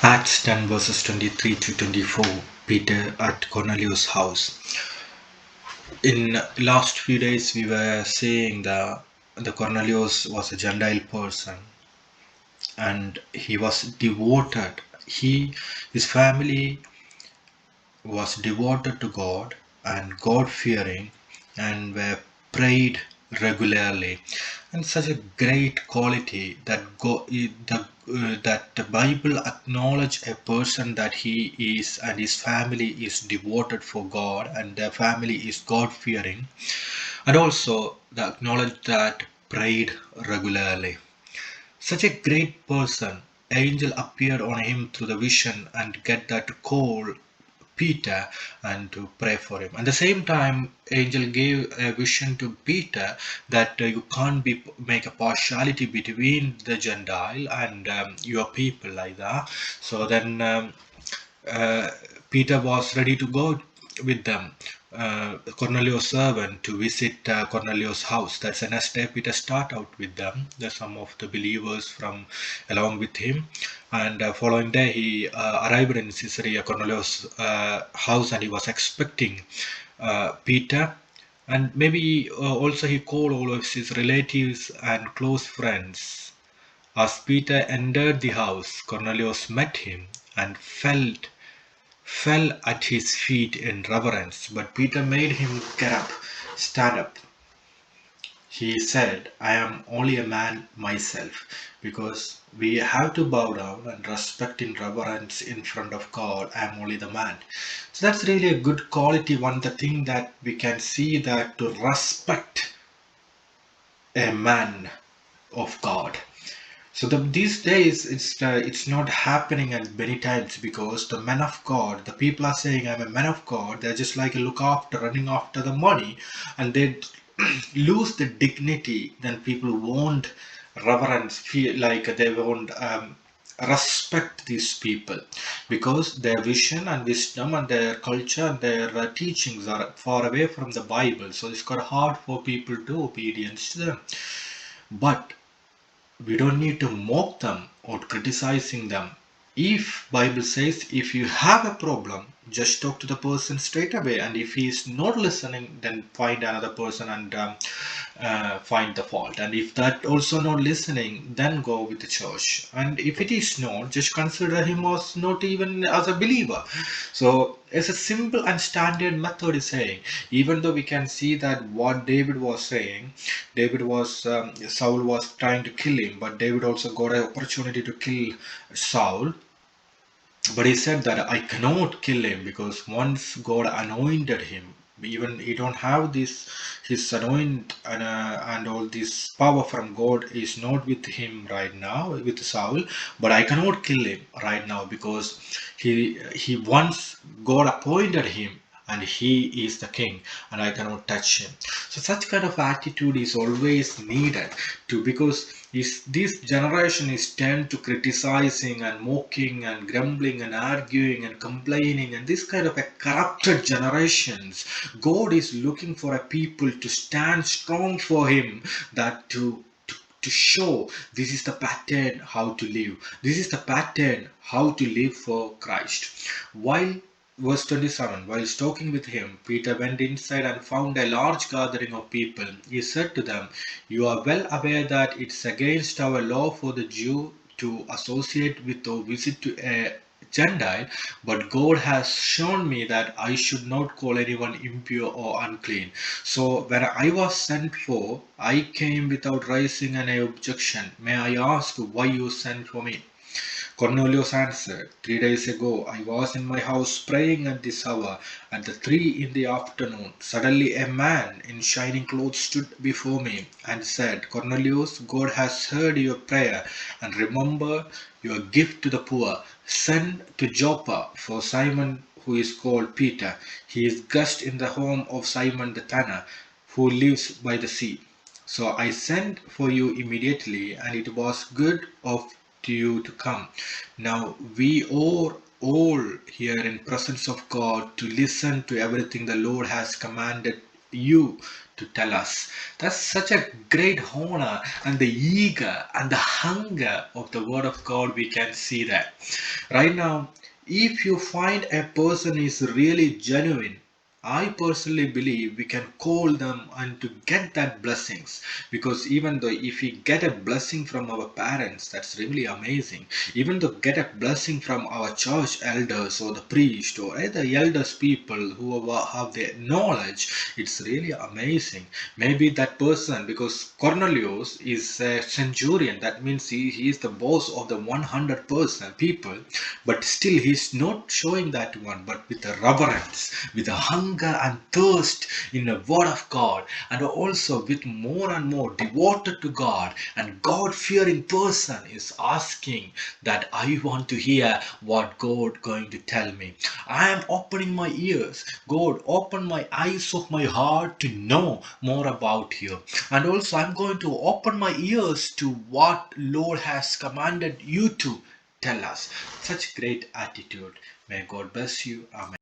Acts 10 verses 23 to 24. Peter at Cornelius' house. In last few days we were saying that the Cornelius was a Gentile person and he was devoted. His family was devoted to God and God fearing and were prayed regularly, and such a great quality that that the Bible acknowledge a person that he is and his family is devoted for God and their family is God fearing, and also the acknowledge that prayed regularly. Such a great person, angel appeared on him through the vision and get that to call Peter and to pray for him. At the same time, angel gave a vision to Peter that you can't make a partiality between the Gentile and your people like that. So then uh, Peter was ready to go with them. Cornelius' servant to visit Cornelius' house. That's the next day. Peter start out with them. There's some of the believers from along with him, and following day he arrived in Caesarea, Cornelius' house, and he was expecting Peter. And maybe also he called all of his relatives and close friends. As Peter entered the house, Cornelius met him and fell at his feet in reverence. But Peter made him get up, stand up. He said, I am only a man myself, because we have to bow down and respect in reverence in front of God. I am only the man. So that's really a good quality. One the thing that we can see, that to respect a man of God. So these days it's not happening as many times, because the men of God, the people are saying I'm a man of God. They're just like a look after, running after the money, and they lose the dignity. Then people won't reverence, feel like they won't respect these people, because their vision and wisdom and their culture and their teachings are far away from the Bible. So it's got hard for people to obedience to them. But we don't need to mock them or criticizing them. If Bible says if you have a problem, just talk to the person straight away, and if he is not listening, then find another person and find the fault. And if that also not listening, then go with the church. And if it is not, just consider him as not even as a believer. So it's a simple and standard method is saying, even though we can see that what David was saying, David was Saul was trying to kill him, but David also got an opportunity to kill Saul. But he said that I cannot kill him, because once God anointed him, even he don't have this, his anoint and all this power from God is not with him right now, with Saul. But I cannot kill him right now, because he once God appointed him and he is the king, and I cannot touch him. So such kind of attitude is always needed to, because this generation is tend to criticizing and mocking and grumbling and arguing and complaining, and this kind of a corrupted generations. God is looking for a people to stand strong for him, that to show this is the pattern how to live. This is the pattern how to live for Christ. While Verse 27, while talking with him, Peter went inside and found a large gathering of people. He said to them, you are well aware that it's against our law for the Jew to associate with or visit to a Gentile, but God has shown me that I should not call anyone impure or unclean. So when I was sent for, I came without raising any objection. May I ask why you sent for me? Cornelius answered, 3 days ago I was in my house praying at this hour, at the 3 in the afternoon. Suddenly a man in shining clothes stood before me and said, Cornelius, God has heard your prayer and remember your gift to the poor. Send to Joppa for Simon, who is called Peter. He is guest in the home of Simon the tanner, who lives by the sea. So I sent for you immediately, and it was good of you to come. Now we are all here in presence of God to listen to everything the Lord has commanded you to tell us. That's such a great honor, and the eager and the hunger of the word of God, we can see that. Right now, if you find a person is really genuine, I personally believe we can call them and to get that blessings, because even though if we get a blessing from our parents, that's really amazing. Even though get a blessing from our church elders or the priest or other elders people who have their knowledge, it's really amazing. Maybe that person, because Cornelius is a centurion, that means he is the boss of the 100% people, but still he's not showing that one, but with a reverence, with a hunger and thirst in the word of God, and also with more and more devoted to God and God fearing person is asking that I want to hear what God going to tell me. I am opening my ears. God, open my eyes of my heart to know more about you. And also I'm going to open my ears to what Lord has commanded you to tell us. Such great attitude. May God bless you. Amen.